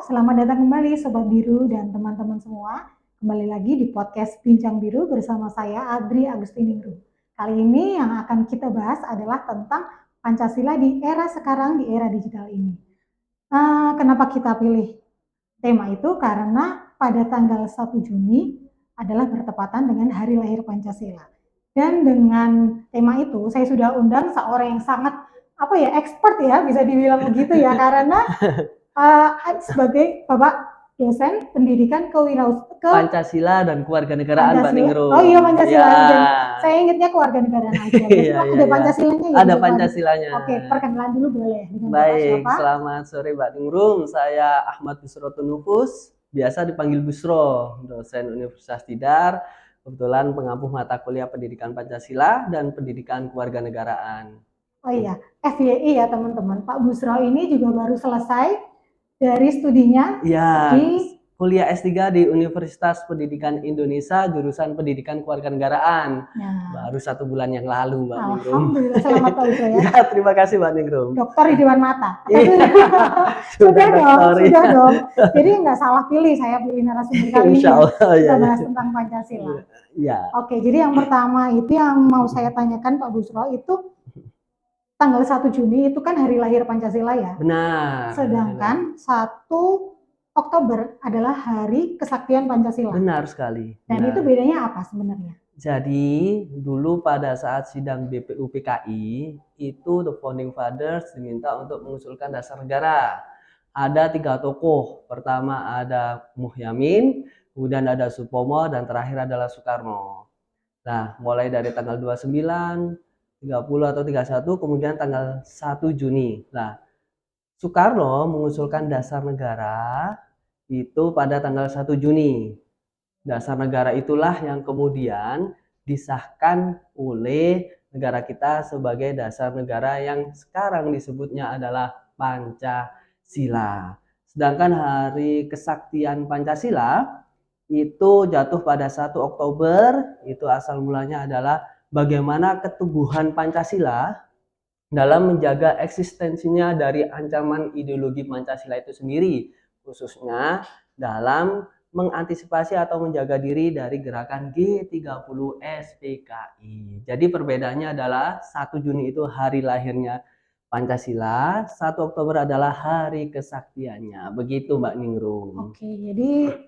selamat datang kembali Sobat Biru dan teman-teman semua. Kembali lagi di podcast Bincang Biru bersama saya Adri Agustiningrum. Kali ini yang akan kita bahas adalah tentang Pancasila di era sekarang, di era digital ini. Kenapa kita pilih tema itu? Karena pada tanggal 1 Juni adalah bertepatan dengan hari lahir Pancasila. Dan dengan tema itu saya sudah undang seorang yang sangat expert ya, bisa dibilang begitu ya, karena sebagai Bapak dosen pendidikan Pancasila dan kewarganegaraan, Mbak Ningrum. Oh iya, Pancasila. Ya. Saya ingatnya kewarganegaraan aja. Ada Pancasilanya ya? Ada Pancasilanya. Oke, perkenalan dulu boleh. Dengan baik, selamat sore Mbak Ningrum. Saya Ahmad Busro Tunufus, biasa dipanggil Busro, dosen Universitas Tidar. Kebetulan pengampu mata kuliah pendidikan Pancasila dan pendidikan kewarganegaraan. Oh iya, FYI ya teman-teman. Pak Busro ini juga baru selesai dari studinya di kuliah S3 di Universitas Pendidikan Indonesia, jurusan Pendidikan Kewarganegaraan. Baru 1 bulan yang lalu, Mbak Ningrum. Alhamdulillah, selamat Pak Busro ya. Ya, terima kasih Mbak Ningrum. Dokter di dewan mata. Sudah dong. Jadi nggak salah pilih, saya pilih narasumber kali ini. Kita bahas tentang Pancasila. Ya. Oke, jadi yang pertama itu yang mau saya tanyakan Pak Busro itu tanggal 1 Juni itu kan hari lahir Pancasila ya. Benar. Sedangkan 1 Oktober adalah hari kesaktian Pancasila. Benar sekali. Dan itu bedanya apa sebenarnya? Jadi dulu pada saat sidang BPUPKI itu the founding fathers diminta untuk mengusulkan dasar negara. Ada 3 tokoh. Pertama ada Muhyamin, kemudian ada Supomo, dan terakhir adalah Soekarno. Nah, mulai dari tanggal 29, 30 atau 31, kemudian tanggal 1 Juni. Nah, Soekarno mengusulkan dasar negara itu pada tanggal 1 Juni. Dasar negara itulah yang kemudian disahkan oleh negara kita sebagai dasar negara yang sekarang disebutnya adalah Pancasila. Sedangkan hari kesaktian Pancasila itu jatuh pada 1 Oktober, itu asal mulanya adalah bagaimana keteguhan Pancasila dalam menjaga eksistensinya dari ancaman ideologi Pancasila itu sendiri, khususnya dalam mengantisipasi atau menjaga diri dari gerakan G30 SPKI. Jadi perbedaannya adalah 1 Juni itu hari lahirnya Pancasila, 1 Oktober adalah hari kesaktiannya. Begitu Mbak Ningrum. Oke, jadi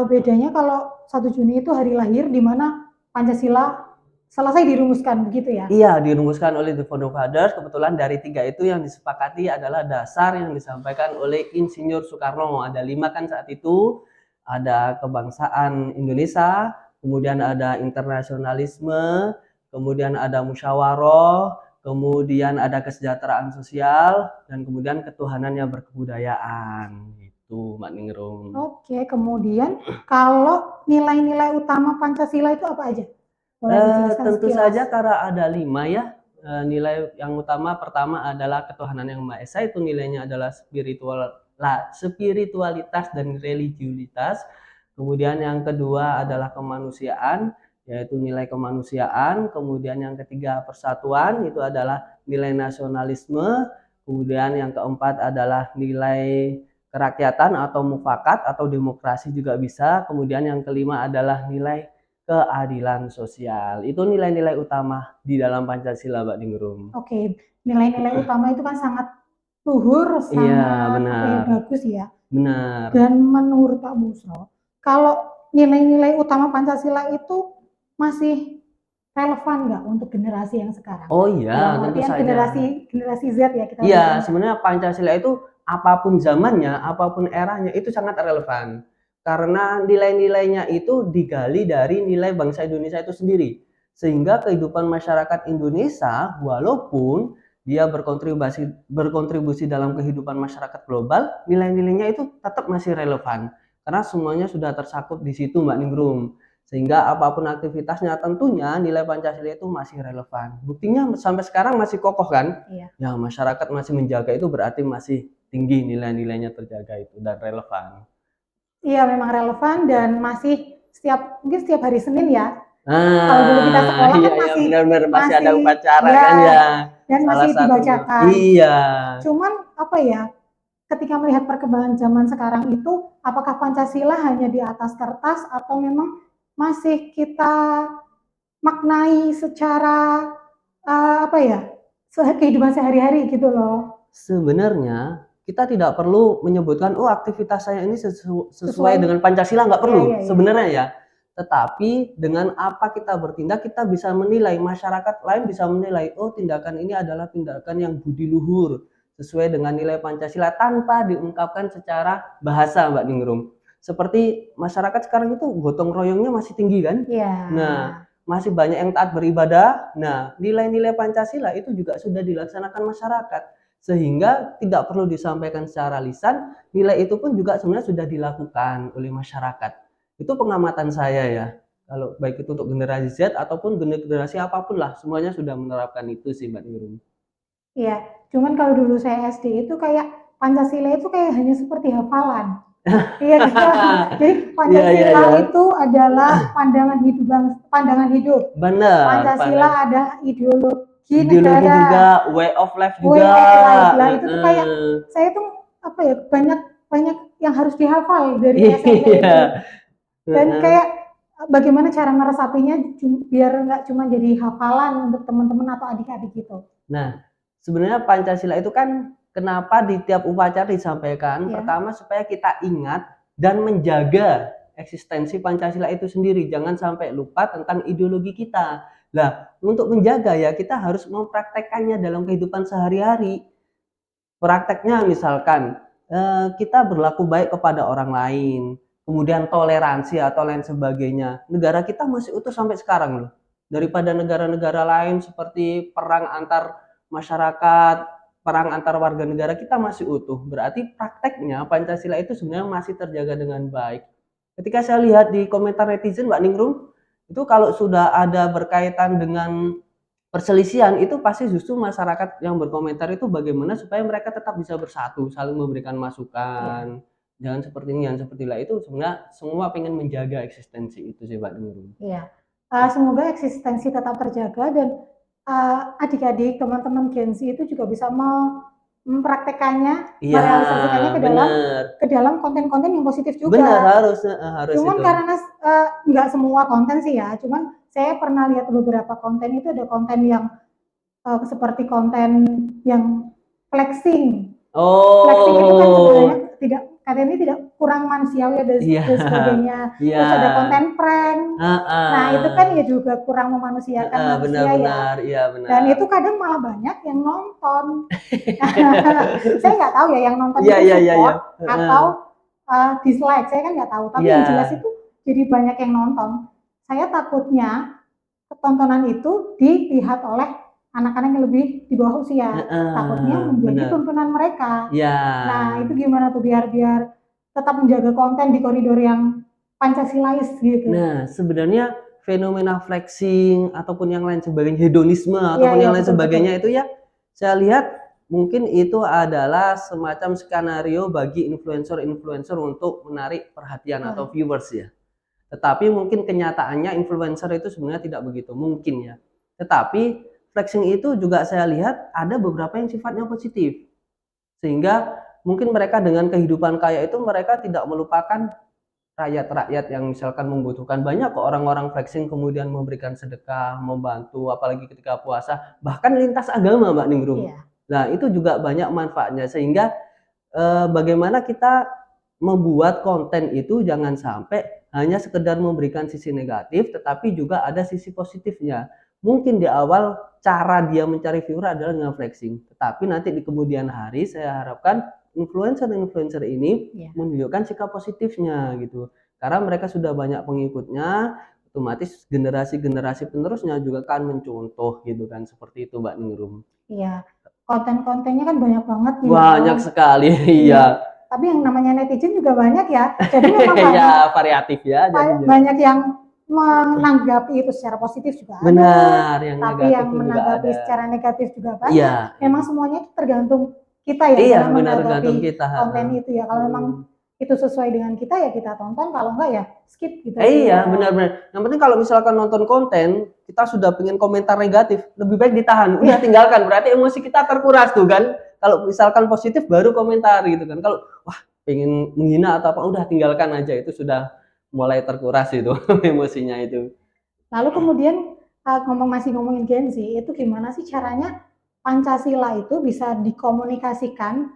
bedanya kalau 1 Juni itu hari lahir di mana Pancasila selesai dirumuskan begitu ya? Iya, dirumuskan oleh the founding fathers. Kebetulan dari 3 itu yang disepakati adalah dasar yang disampaikan oleh Insinyur Soekarno. Ada 5 kan saat itu. Ada kebangsaan Indonesia, kemudian ada internasionalisme, kemudian ada musyawarah, kemudian ada kesejahteraan sosial, dan kemudian ketuhanan yang berkebudayaan. Itu Mbak Ningrum. Oke, kemudian kalau nilai-nilai utama Pancasila itu apa aja? Tentu saja karena ada 5 ya. Nilai yang utama pertama adalah ketuhanan yang Maha Esa, itu nilainya adalah spiritualitas dan religiulitas. Kemudian yang kedua adalah kemanusiaan, yaitu nilai kemanusiaan. Kemudian yang ketiga persatuan, itu adalah nilai nasionalisme. Kemudian yang keempat adalah nilai kerakyatan atau mufakat atau demokrasi juga bisa. Kemudian yang kelima adalah nilai keadilan sosial. Itu nilai-nilai utama di dalam Pancasila, Mbak Ningrum. Oke, nilai-nilai utama itu kan sangat luhur, sangat bagus ya. Benar. Dan menurut Pak Busro, kalau nilai-nilai utama Pancasila itu masih relevan nggak untuk generasi yang sekarang? Oh iya, tentu saja. Generasi Z ya kita. Iya, sebenarnya Pancasila itu apapun zamannya, apapun eranya itu sangat relevan. Karena nilai-nilainya itu digali dari nilai bangsa Indonesia itu sendiri. Sehingga kehidupan masyarakat Indonesia, walaupun dia berkontribusi dalam kehidupan masyarakat global, nilai-nilainya itu tetap masih relevan. Karena semuanya sudah tersakup di situ, Mbak Ningrum. Sehingga apapun aktivitasnya tentunya nilai Pancasila itu masih relevan. Buktinya sampai sekarang masih kokoh kan? Iya. Ya, masyarakat masih menjaga itu berarti masih tinggi nilai-nilainya terjaga itu dan relevan. Iya, memang relevan dan masih mungkin setiap hari Senin ya. Kalau dulu kita sekolah kan masih ada upacara kan ya. Dan masih dibacakan. Iya. Cuman apa ya? ketika melihat perkembangan zaman sekarang itu, apakah Pancasila hanya di atas kertas atau memang masih kita maknai secara apa ya, kehidupan sehari-hari gitu loh. Sebenarnya kita tidak perlu menyebutkan, oh aktivitas saya ini sesuai dengan Sesuai, Pancasila, nggak iya, perlu iya, iya. sebenarnya ya. Tetapi dengan apa kita bertindak, kita bisa menilai, masyarakat lain bisa menilai, oh tindakan ini adalah tindakan yang budi luhur, sesuai dengan nilai Pancasila tanpa diungkapkan secara bahasa, Mbak Ningrum. Seperti masyarakat sekarang itu gotong royongnya masih tinggi kan? Iya. Nah, masih banyak yang taat beribadah. Nah, nilai-nilai Pancasila itu juga sudah dilaksanakan masyarakat. Sehingga tidak perlu disampaikan secara lisan, nilai itu pun juga sebenarnya sudah dilakukan oleh masyarakat. Itu pengamatan saya ya. Kalau baik itu untuk generasi Z ataupun generasi apapun lah, semuanya sudah menerapkan itu sih Mbak Nurul. Iya, cuman kalau dulu saya SD itu kayak Pancasila itu kayak hanya seperti hafalan. Iya kan? Jadi Iya iya Pancasila iya. itu adalah pandangan hidup. Benar, Pancasila ada ideologi ideologi juga, negara, way of life way juga. of life. Lah itu tuh kayak Heeh. saya tuh apa ya, banyak banyak yang harus dihafal dari SMP Iya. itu. Dan Heeh. kayak bagaimana cara meresapinya biar nggak cuma jadi hafalan untuk teman-teman atau adik-adik gitu. Nah, sebenarnya Pancasila itu kan kenapa di tiap upacara disampaikan, Ya. pertama supaya kita ingat dan menjaga eksistensi Pancasila itu sendiri, jangan sampai lupa tentang ideologi kita. Nah, untuk menjaga ya kita harus mempraktekkannya dalam kehidupan sehari-hari. Prakteknya misalkan kita berlaku baik kepada orang lain, kemudian toleransi atau lain sebagainya. Negara kita masih utuh sampai sekarang loh. Daripada negara-negara lain seperti perang antar masyarakat, perang antar warga negara, kita masih utuh. Berarti prakteknya Pancasila itu sebenarnya masih terjaga dengan baik. Ketika saya lihat di komentar netizen Mbak Ningrum, itu kalau sudah ada berkaitan dengan perselisihan itu pasti justru masyarakat yang berkomentar itu bagaimana supaya mereka tetap bisa bersatu, saling memberikan masukan. Iya. Jangan seperti ini, jangan seperti lah. Itu sebenarnya semua pengen menjaga eksistensi itu sih Pak Nurul. Iya. Semoga eksistensi tetap terjaga dan adik-adik, teman-teman Gen Z itu juga bisa mempraktekannya, Iya, merealisasikannya bener. ke dalam konten-konten yang positif Bener, juga. harus Cuman itu. karena nggak semua konten sih ya, cuman saya pernah lihat beberapa konten itu ada konten yang seperti konten yang flexing. Flexing itu kan sebenarnya Oh, tidak, katanya tidak kurang manusiawi dan iya, sebagainya. iya. Terus ada konten prank. Nah, itu kan Heeh, ya juga kurang memanusiakan heeh, manusia ya. benar-benar, iya Dan benar. itu kadang malah banyak yang nonton. Saya nggak tahu ya yang nonton Iya, itu iya, iya, iya. support Heeh. atau dislike. Saya kan nggak tahu. Tapi Iya, yang jelas itu jadi banyak yang nonton. Saya takutnya tontonan itu dilihat oleh anak-anak yang lebih di bawah usia. Takutnya heeh, menjadi benar. tuntunan mereka. Iya. Nah, itu gimana tuh biar tetap menjaga konten di koridor yang Pancasilais gitu. Nah, sebenarnya fenomena flexing ataupun yang lain sebagainya, hedonisme Iya, ataupun iya, yang lain betul, betul. sebagainya itu ya, saya lihat mungkin itu adalah semacam skenario bagi influencer-influencer untuk menarik perhatian atau Oh, viewers ya. Tetapi mungkin kenyataannya influencer itu sebenarnya tidak begitu mungkin ya. Tetapi flexing itu juga saya lihat ada beberapa yang sifatnya positif. Sehingga mungkin mereka dengan kehidupan kaya itu mereka tidak melupakan rakyat-rakyat yang misalkan membutuhkan. Banyak kok orang-orang flexing kemudian memberikan sedekah, membantu, apalagi ketika puasa, bahkan lintas agama Mbak Ningrum. iya. Nah itu juga banyak manfaatnya, sehingga bagaimana kita membuat konten itu jangan sampai hanya sekedar memberikan sisi negatif, tetapi juga ada sisi positifnya. Mungkin di awal cara dia mencari viewer adalah dengan flexing, tetapi nanti di kemudian hari saya harapkan influencer-influencer ini Iya. menunjukkan sikap positifnya gitu. Karena mereka sudah banyak pengikutnya, otomatis generasi-generasi penerusnya juga akan mencontoh gitu kan, seperti itu Mbak Ningrum. Iya. Konten-kontennya kan banyak banget nih ya. Banyak sekali, Iya. iya. Tapi yang namanya netizen juga banyak ya. Jadi memang Ya variatif ya jadinya. banyak yang menanggapi itu secara positif juga ada, Benar, yang tapi negatif yang pun juga menanggapi ada. secara negatif juga banyak. Iya, Memang semuanya itu tergantung kita ya iya dalam benar tergantung menanggapi kita, konten heeh. itu ya. Kalau memang itu sesuai dengan kita ya kita tonton, kalau enggak ya skip gitu Iya, aja. benar-benar. Yang penting kalau misalkan nonton konten, kita sudah pengen komentar negatif, lebih baik ditahan, udah Iya, tinggalkan, berarti emosi kita terkuras tuh kan. Kalau misalkan positif baru komentar gitu kan. Kalau wah pengen menghina atau apa udah tinggalkan aja, itu sudah mulai terkuras itu emosinya itu. Lalu kemudian masih ngomongin Gen Z, itu gimana sih caranya Pancasila itu bisa dikomunikasikan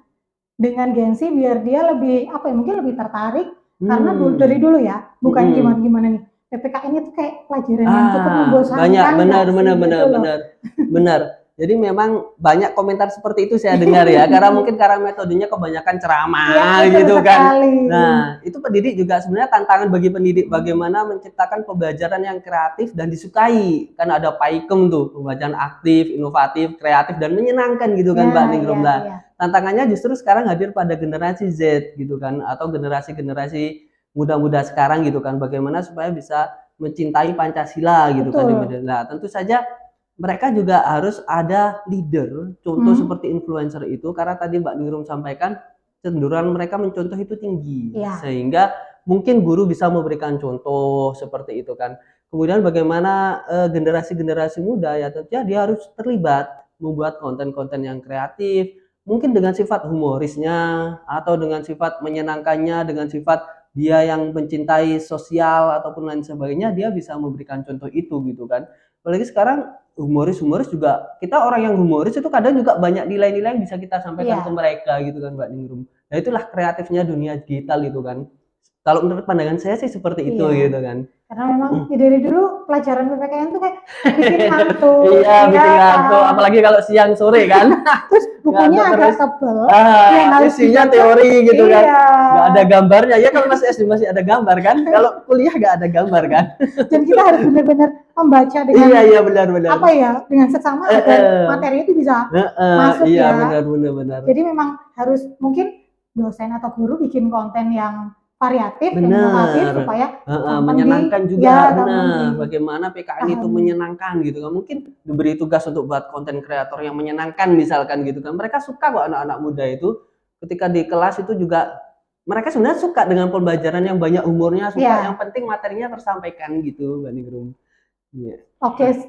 dengan Gen Z biar dia lebih apa ya, mungkin lebih tertarik karena dari dulu ya, bukan gimana-gimana nih. PPKN itu kayak pelajaran yang cukup Banyak, membosankan benar nggak sih benar benar gitu loh. benar. Benar. Jadi memang banyak komentar seperti itu saya dengar ya, karena mungkin karena metodenya kebanyakan Iya, ceramah betul gitu kan. sekali. Nah, itu pendidik juga sebenarnya tantangan bagi pendidik bagaimana menciptakan pembelajaran yang kreatif dan disukai. Kan ada PAIKEM tuh, pembelajaran aktif, inovatif, kreatif dan menyenangkan gitu kan Mbak Ningrum. Nah, tantangannya justru sekarang hadir pada generasi Z gitu kan, atau generasi-generasi muda-muda sekarang gitu kan, bagaimana supaya bisa mencintai Pancasila gitu kan. Nah, tentu saja mereka juga harus ada leader, contoh seperti influencer itu, karena tadi Mbak Ningrum sampaikan cenderungan mereka mencontoh itu tinggi, sehingga mungkin guru bisa memberikan contoh seperti itu kan. Kemudian bagaimana generasi-generasi muda ya tentunya dia harus terlibat membuat konten-konten yang kreatif, mungkin dengan sifat humorisnya atau dengan sifat menyenangkannya, dengan sifat dia yang mencintai sosial ataupun lain sebagainya, dia bisa memberikan contoh itu gitu kan. Apalagi sekarang humoris juga, kita orang yang humoris itu kadang juga banyak nilai-nilai yang bisa kita sampaikan ke mereka gitu kan Mbak Ningrum. Nah itulah kreatifnya dunia digital itu kan. Kalau menurut pandangan saya sih seperti itu gitu kan. Karena memang dari dulu pelajaran PPKN tuh kayak bikin ngantuk. Iya, bikin ngantuk. Apalagi kalau siang sore kan. Terus bukunya agak tebel. Isinya teori gitu kan. Nggak ada gambarnya. Ya kalau masih SD masih ada gambar kan. Kalau kuliah nggak ada gambar kan. Dan kita harus benar-benar membaca dengan benar-benar. Apa ya, dengan seksama agar materi itu bisa masuk ya. Iya benar. Jadi memang harus mungkin dosen atau guru bikin konten yang variatif, yang inovatif supaya menyenangkan juga. Benar. Bagaimana PKN itu menyenangkan gitu kan. Mungkin diberi tugas untuk buat konten kreator yang menyenangkan misalkan gitu kan. Mereka suka kok anak-anak muda itu ketika di kelas itu juga mereka sebenarnya suka dengan pembelajaran yang banyak humornya, suka yang penting materinya tersampaikan gitu Mbak Ningrum. Oke,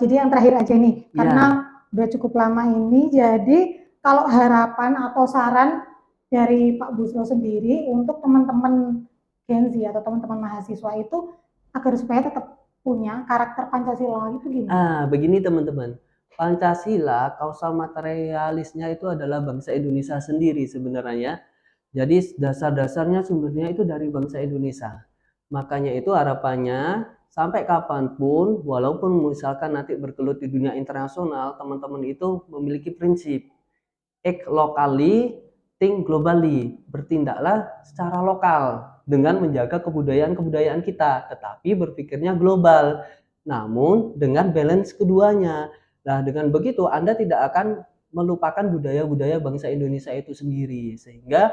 jadi yang terakhir aja nih, karena udah cukup lama ini, jadi kalau harapan atau saran dari Pak Busro sendiri untuk teman-teman Gen Z atau teman-teman mahasiswa itu agar supaya tetap punya karakter Pancasila itu gimana? Begini teman-teman, Pancasila kausal materialisnya itu adalah bangsa Indonesia sendiri sebenarnya. Jadi dasar-dasarnya sumbernya itu dari bangsa Indonesia. Makanya itu harapannya sampai kapanpun, walaupun misalkan nanti bergelut di dunia internasional, teman-teman itu memiliki prinsip act locally, think globally. Bertindaklah secara lokal dengan menjaga kebudayaan-kebudayaan kita, tetapi berpikirnya global. Namun dengan balance keduanya. Nah, dengan begitu Anda tidak akan melupakan budaya-budaya bangsa Indonesia itu sendiri, sehingga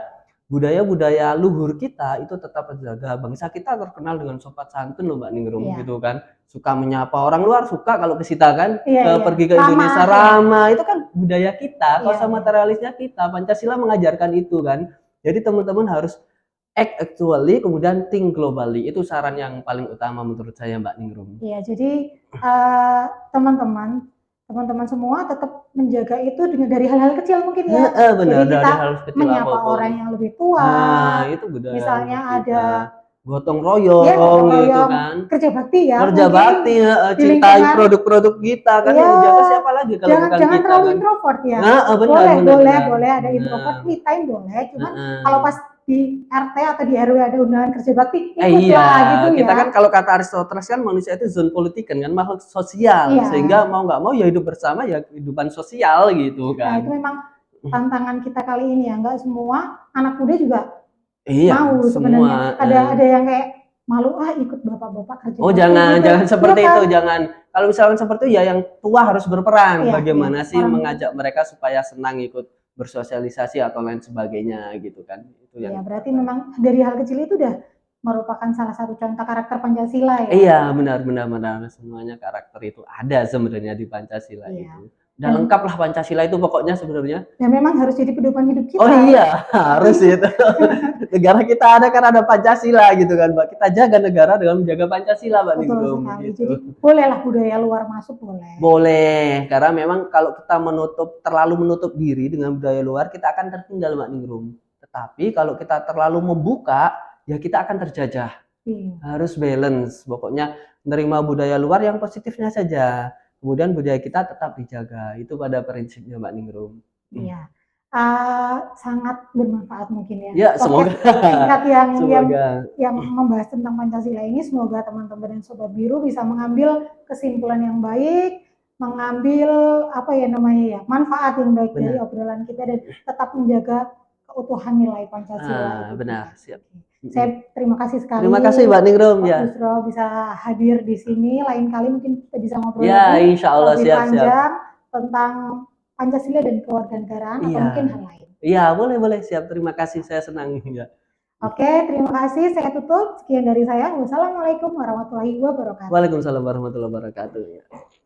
budaya-budaya luhur kita itu tetap terjaga. Bangsa kita terkenal dengan sopan santun loh Mbak Ningrum gitu kan. Suka menyapa orang luar, suka kalau ke kita kan, pergi ke Indonesia ramah. Itu kan budaya kita, kausa materialisnya kita. Pancasila mengajarkan itu kan. Jadi teman-teman harus act actually, kemudian think globally. Itu saran yang paling utama menurut saya Mbak Ningrum. Iya, jadi teman-teman semua tetap menjaga itu dari hal-hal kecil mungkin ya. Benar, jadi kita hal kecil menyapa apapun. Orang yang lebih tua. Itu budaya misalnya kita. ada gotong royong gitu kan. Kerja bakti ya. Kerja bakti, cintai produk-produk kita kan yang dijaga siapa lagi kalau bukan kita. Jangan terlalu introvert ya. Boleh ada introvert, me time boleh. Cuman kalau pas di RT atau di RW ada undangan kerja bakti, ikutlah gitu ya. Kita kan kalau kata Aristoteles kan manusia itu zon politik kan makhluk sosial, sehingga mau nggak mau ya hidup bersama ya kehidupan sosial gitu kan. Nah itu memang tantangan kita kali ini ya, nggak semua anak muda juga mau sebenarnya. Ada yang kayak malu ikut bapak-bapak kerja. Jangan seperti itu, jangan. Kalau misalkan seperti itu ya yang tua harus berperan. Bagaimana sih mengajak mereka supaya senang ikut bersosialisasi atau lain sebagainya gitu kan. Itu yang berarti memang dari hal kecil itu udah merupakan salah satu contoh karakter Pancasila ya. Iya, benar. Semuanya karakter itu ada sebenarnya di Pancasila itu. Udah lengkap lah Pancasila itu pokoknya sebenarnya. Dan memang harus jadi pedoman hidup kita. Oh iya, harus itu. Negara kita ada kan ada Pancasila gitu kan, Mbak. Kita jaga negara dengan menjaga Pancasila, Mbak Betul Ningrum. sekali. Gitu. Jadi bolehlah budaya luar masuk, boleh. Boleh, karena memang kalau kita terlalu menutup diri dengan budaya luar, kita akan tertinggal, Mbak Ningrum. Tetapi kalau kita terlalu membuka, ya kita akan terjajah. Iya. Harus balance, pokoknya menerima budaya luar yang positifnya saja. Kemudian budaya kita tetap dijaga. Itu pada prinsipnya, Mbak Ningrum. Iya. Sangat bermanfaat mungkin ya. Ya, semoga. Singkat Semoga. yang membahas tentang Pancasila ini, semoga teman-teman dan Sobat Biru bisa mengambil kesimpulan yang baik, mengambil manfaat yang baik dari obrolan kita dan tetap menjaga keutuhan nilai Pancasila. Benar, siap. Saya terima kasih sekali. Terima kasih Mbak Ningrum ya. Busro bisa hadir di sini. Lain kali mungkin kita bisa ngobrol lagi lebih panjang tentang Pancasila dan kewarganegaraan atau mungkin hal lain. Iya, boleh siap. Terima kasih, saya senang ya. Oke, terima kasih. Saya tutup. Sekian dari saya. Wassalamualaikum warahmatullahi wabarakatuh. Waalaikumsalam warahmatullahi wabarakatuh.